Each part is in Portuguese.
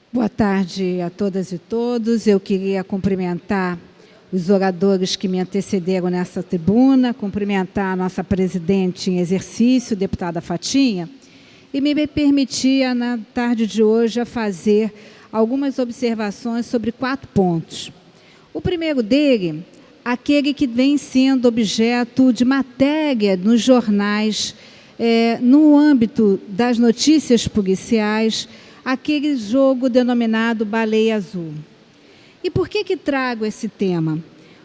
Boa tarde a todas e todos. Eu queria cumprimentar os oradores que me antecederam nessa tribuna, cumprimentar a nossa presidente em exercício, deputada Fatinha, e me permitir, na tarde de hoje, a fazer algumas observações sobre 4 pontos. O primeiro dele, aquele que vem sendo objeto de matéria nos jornais, no âmbito das notícias policiais, aquele jogo denominado Baleia Azul. E por que trago esse tema?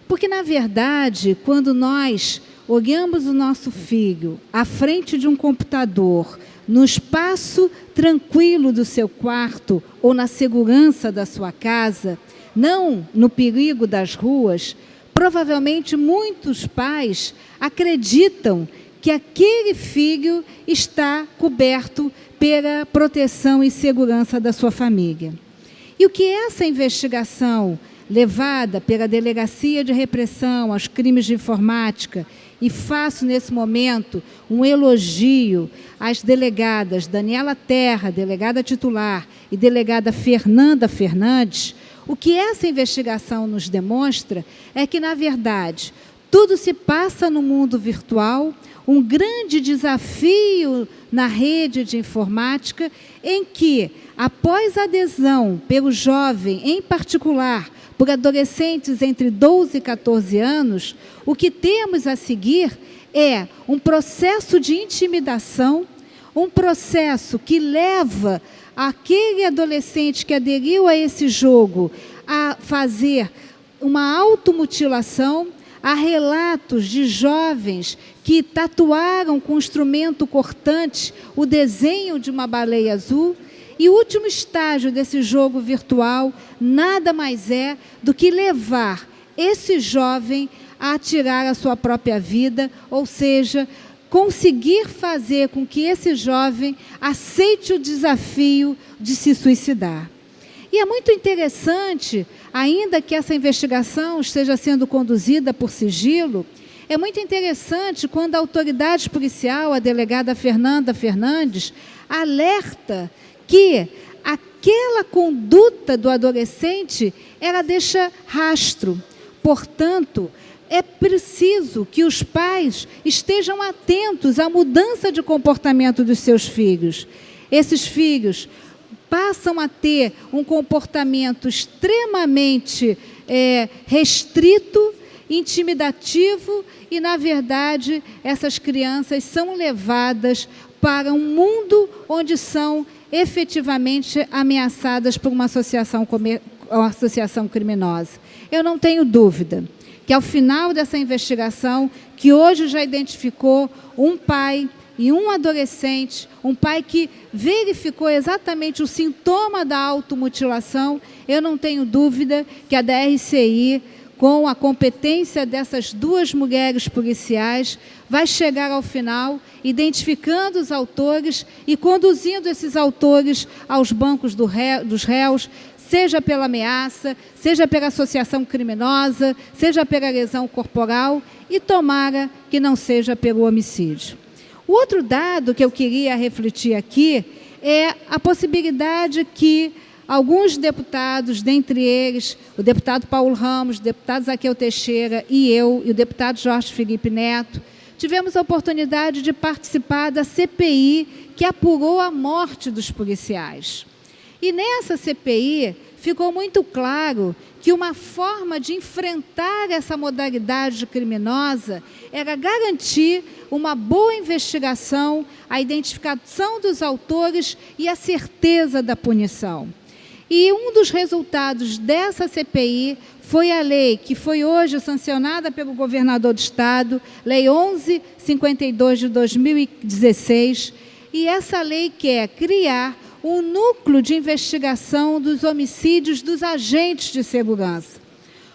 Porque, na verdade, quando nós olhamos o nosso filho à frente de um computador, no espaço tranquilo do seu quarto ou na segurança da sua casa, não no perigo das ruas, provavelmente muitos pais acreditam que aquele filho está coberto pela proteção e segurança da sua família. E o que essa investigação levada pela Delegacia de Repressão aos Crimes de Informática, e faço nesse momento um elogio às delegadas Daniela Terra, delegada titular, e delegada Fernanda Fernandes, o que essa investigação nos demonstra é que, na verdade, tudo se passa no mundo virtual, um grande desafio na rede de informática, em que, após a adesão pelo jovem, em particular, por adolescentes entre 12 e 14 anos, o que temos a seguir é um processo de intimidação, um processo que leva aquele adolescente que aderiu a esse jogo a fazer uma automutilação. Há relatos de jovens que tatuaram com instrumento cortante o desenho de uma baleia azul. E o último estágio desse jogo virtual nada mais é do que levar esse jovem a tirar a sua própria vida, ou seja, conseguir fazer com que esse jovem aceite o desafio de se suicidar. E é muito interessante, ainda que essa investigação esteja sendo conduzida por sigilo, é muito interessante quando a autoridade policial, a delegada Fernanda Fernandes, alerta que aquela conduta do adolescente, ela deixa rastro. Portanto, é preciso que os pais estejam atentos à mudança de comportamento dos seus filhos. Esses filhos passam a ter um comportamento extremamente restrito, intimidativo, e, na verdade, essas crianças são levadas para um mundo onde são efetivamente ameaçadas por uma associação criminosa. Eu não tenho dúvida que, ao final dessa investigação, que hoje já identificou um pai e um adolescente, um pai que verificou exatamente o sintoma da automutilação, eu não tenho dúvida que a DRCI, com a competência dessas 2 mulheres policiais, vai chegar ao final, identificando os autores e conduzindo esses autores aos bancos dos réus, seja pela ameaça, seja pela associação criminosa, seja pela lesão corporal, e tomara que não seja pelo homicídio. O outro dado que eu queria refletir aqui é a possibilidade que alguns deputados, dentre eles o deputado Paulo Ramos, o deputado Zaqueu Teixeira e eu, e o deputado Jorge Felipe Neto, tivemos a oportunidade de participar da CPI que apurou a morte dos policiais. E nessa CPI ficou muito claro que uma forma de enfrentar essa modalidade criminosa era garantir uma boa investigação, a identificação dos autores e a certeza da punição. E um dos resultados dessa CPI foi a lei que foi hoje sancionada pelo governador do Estado, Lei 11.52 de 2016, e essa lei quer criar um núcleo de investigação dos homicídios dos agentes de segurança.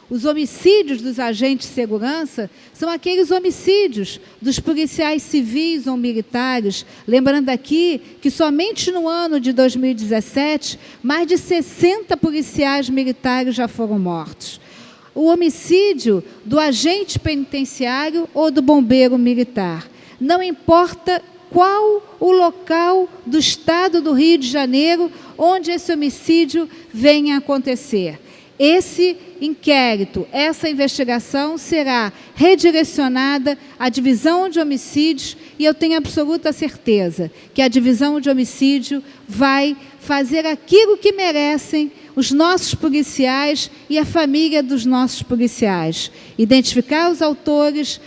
Os homicídios dos agentes de segurança são aqueles homicídios dos policiais civis ou militares. Lembrando aqui que somente no ano de 2017, mais de 60 policiais militares já foram mortos. O homicídio do agente penitenciário ou do bombeiro militar. Não importa qual o local do Estado do Rio de Janeiro onde esse homicídio venha a acontecer. Esse inquérito, essa investigação será redirecionada à divisão de homicídios e eu tenho absoluta certeza que a divisão de homicídio vai fazer aquilo que merecem os nossos policiais e a família dos nossos policiais. Identificar os autores,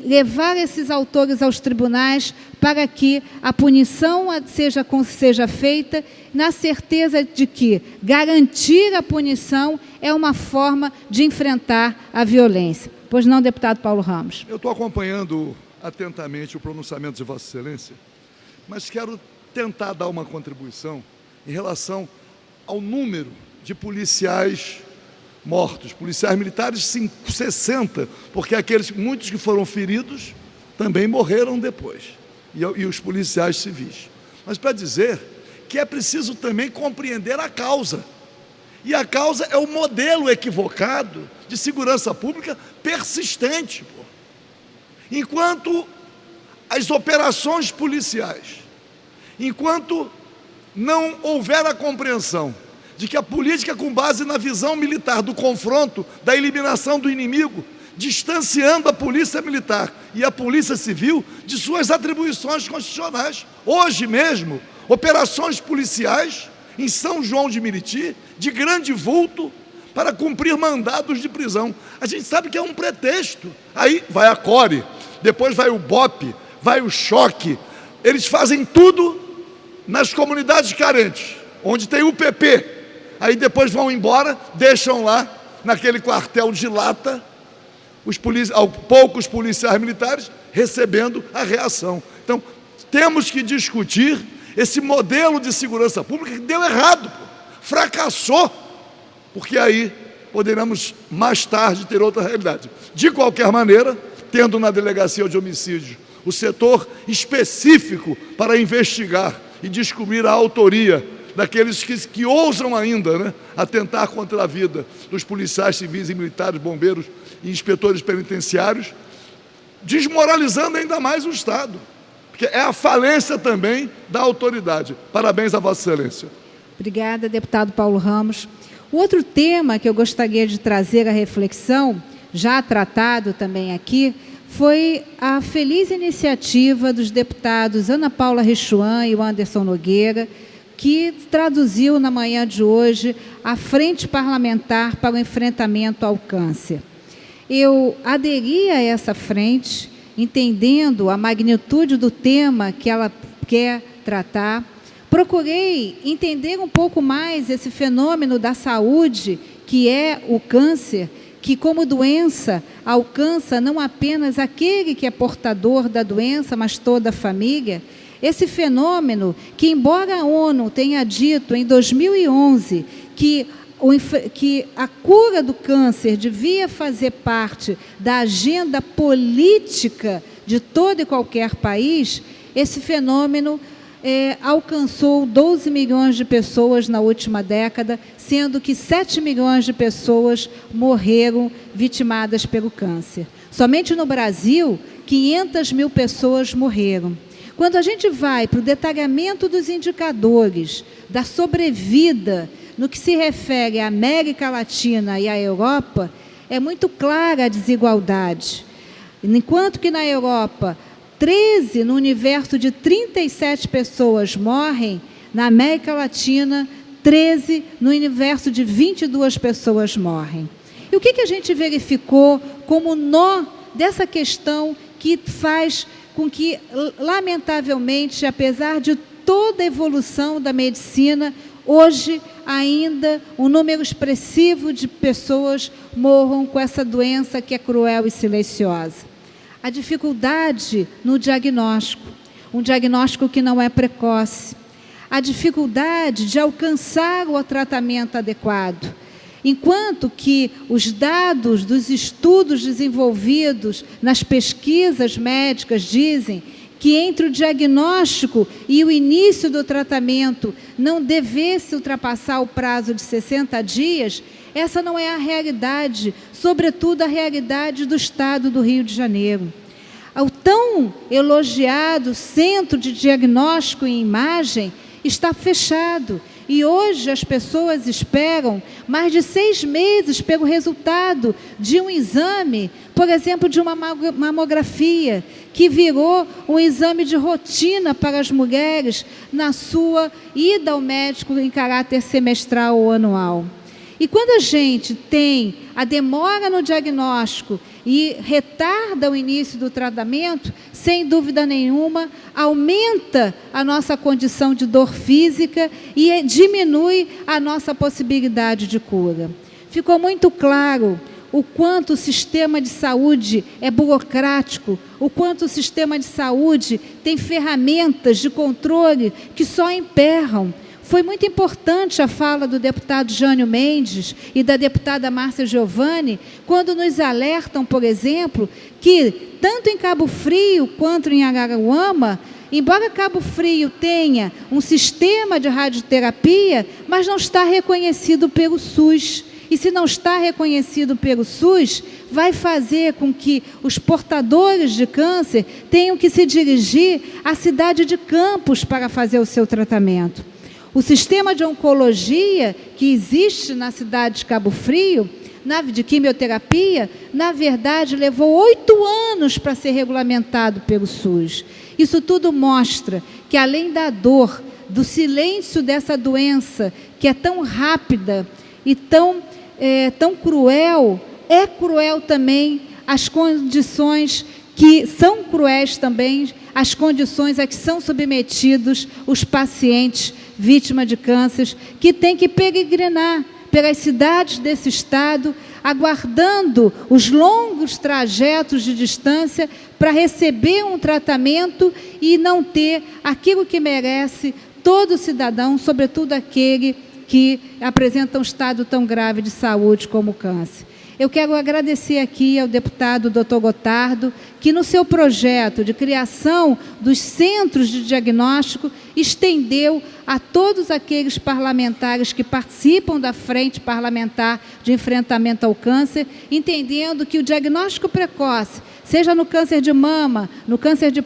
levar esses autores aos tribunais para que a punição seja feita, na certeza de que garantir a punição é uma forma de enfrentar a violência. Pois não, deputado Paulo Ramos? Eu estou acompanhando atentamente o pronunciamento de Vossa Excelência, mas quero tentar dar uma contribuição em relação ao número de policiais mortos, policiais militares, 60, porque muitos que foram feridos também morreram depois, e os policiais civis. Mas para dizer que é preciso também compreender a causa, e a causa é o modelo equivocado de segurança pública persistente. Enquanto as operações policiais, enquanto não houver a compreensão de que a política com base na visão militar do confronto, da eliminação do inimigo, distanciando a polícia militar e a polícia civil de suas atribuições constitucionais. Hoje mesmo, operações policiais em São João de Meriti, de grande vulto, para cumprir mandados de prisão. A gente sabe que é um pretexto. Aí vai a CORE, depois vai o BOPE, vai o choque. Eles fazem tudo nas comunidades carentes, onde tem o PP. Aí depois vão embora, deixam lá, naquele quartel de lata, poucos policiais militares recebendo a reação. Então, temos que discutir esse modelo de segurança pública que deu errado, fracassou, porque aí poderemos mais tarde ter outra realidade. De qualquer maneira, tendo na delegacia de homicídio o setor específico para investigar e descobrir a autoria daqueles que ousam ainda atentar contra a vida dos policiais civis e militares, bombeiros e inspetores penitenciários, desmoralizando ainda mais o Estado, porque é a falência também da autoridade. Parabéns a Vossa Excelência. Obrigada, deputado Paulo Ramos. O outro tema que eu gostaria de trazer à reflexão, já tratado também aqui, foi a feliz iniciativa dos deputados Ana Paula Rechuan e o Anderson Nogueira, que traduziu na manhã de hoje a Frente Parlamentar para o Enfrentamento ao Câncer. Eu aderi a essa frente, entendendo a magnitude do tema que ela quer tratar. Procurei entender um pouco mais esse fenômeno da saúde, que é o câncer, que como doença alcança não apenas aquele que é portador da doença, mas toda a família. Esse fenômeno que, embora a ONU tenha dito em 2011 que a cura do câncer devia fazer parte da agenda política de todo e qualquer país, esse fenômeno alcançou 12 milhões de pessoas na última década, sendo que 7 milhões de pessoas morreram vitimadas pelo câncer. Somente no Brasil, 500 mil pessoas morreram. Quando a gente vai para o detalhamento dos indicadores da sobrevida, no que se refere à América Latina e à Europa, é muito clara a desigualdade. Enquanto que na Europa, 13 no universo de 37 pessoas morrem, na América Latina, 13 no universo de 22 pessoas morrem. E o que a gente verificou como nó dessa questão que faz com que, lamentavelmente, apesar de toda a evolução da medicina, hoje ainda um número expressivo de pessoas morram com essa doença que é cruel e silenciosa? A dificuldade no diagnóstico, um diagnóstico que não é precoce, a dificuldade de alcançar o tratamento adequado, enquanto que os dados dos estudos desenvolvidos nas pesquisas médicas dizem que entre o diagnóstico e o início do tratamento não devesse ultrapassar o prazo de 60 dias, essa não é a realidade, sobretudo a realidade do Estado do Rio de Janeiro. O tão elogiado Centro de Diagnóstico e Imagem está fechado. E hoje as pessoas esperam mais de 6 meses pelo resultado de um exame, por exemplo, de uma mamografia, que virou um exame de rotina para as mulheres na sua ida ao médico em caráter semestral ou anual. E quando a gente tem a demora no diagnóstico e retarda o início do tratamento, sem dúvida nenhuma, aumenta a nossa condição de dor física e diminui a nossa possibilidade de cura. Ficou muito claro o quanto o sistema de saúde é burocrático, o quanto o sistema de saúde tem ferramentas de controle que só emperram. Foi muito importante a fala do deputado Jânio Mendes e da deputada Márcia Giovanni, quando nos alertam, por exemplo, que tanto em Cabo Frio quanto em Araruama, embora Cabo Frio tenha um sistema de radioterapia, mas não está reconhecido pelo SUS. E se não está reconhecido pelo SUS, vai fazer com que os portadores de câncer tenham que se dirigir à cidade de Campos para fazer o seu tratamento. O sistema de oncologia que existe na cidade de Cabo Frio, de quimioterapia, na verdade, levou 8 anos para ser regulamentado pelo SUS. Isso tudo mostra que, além da dor, do silêncio dessa doença, que é tão rápida e tão cruel, é cruel também as condições que são cruéis também, as condições a que são submetidos os pacientes vítimas de câncer, que têm que peregrinar pelas cidades desse estado, aguardando os longos trajetos de distância para receber um tratamento e não ter aquilo que merece todo cidadão, sobretudo aquele que apresenta um estado tão grave de saúde como o câncer. Eu quero agradecer aqui ao deputado Dr. Gotardo, que no seu projeto de criação dos centros de diagnóstico, estendeu a todos aqueles parlamentares que participam da Frente Parlamentar de Enfrentamento ao Câncer, entendendo que o diagnóstico precoce, seja no câncer de mama, no câncer de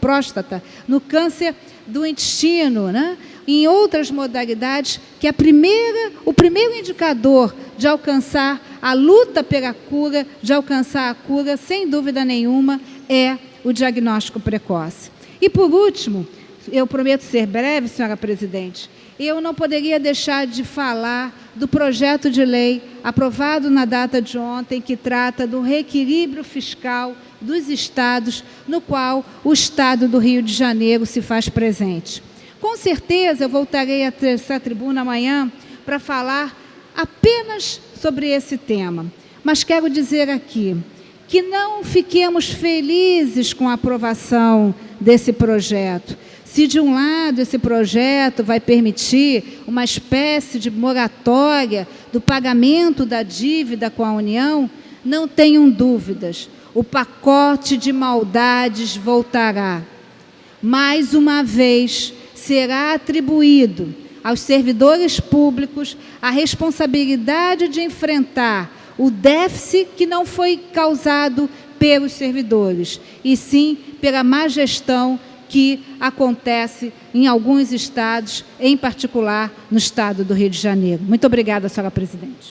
próstata, no câncer do intestino, né? Em outras modalidades, que o primeiro indicador de alcançar a luta pela cura, de alcançar a cura, sem dúvida nenhuma, é o diagnóstico precoce. E, por último, eu prometo ser breve, senhora presidente, eu não poderia deixar de falar do projeto de lei aprovado na data de ontem, que trata do reequilíbrio fiscal dos estados, no qual o estado do Rio de Janeiro se faz presente. Com certeza, eu voltarei a essa tribuna amanhã para falar apenas sobre esse tema. Mas quero dizer aqui que não fiquemos felizes com a aprovação desse projeto. Se, de um lado, esse projeto vai permitir uma espécie de moratória do pagamento da dívida com a União, não tenham dúvidas, o pacote de maldades voltará. Mais uma vez, será atribuído aos servidores públicos a responsabilidade de enfrentar o déficit que não foi causado pelos servidores, e sim pela má gestão que acontece em alguns estados, em particular no estado do Rio de Janeiro. Muito obrigada, senhora presidente.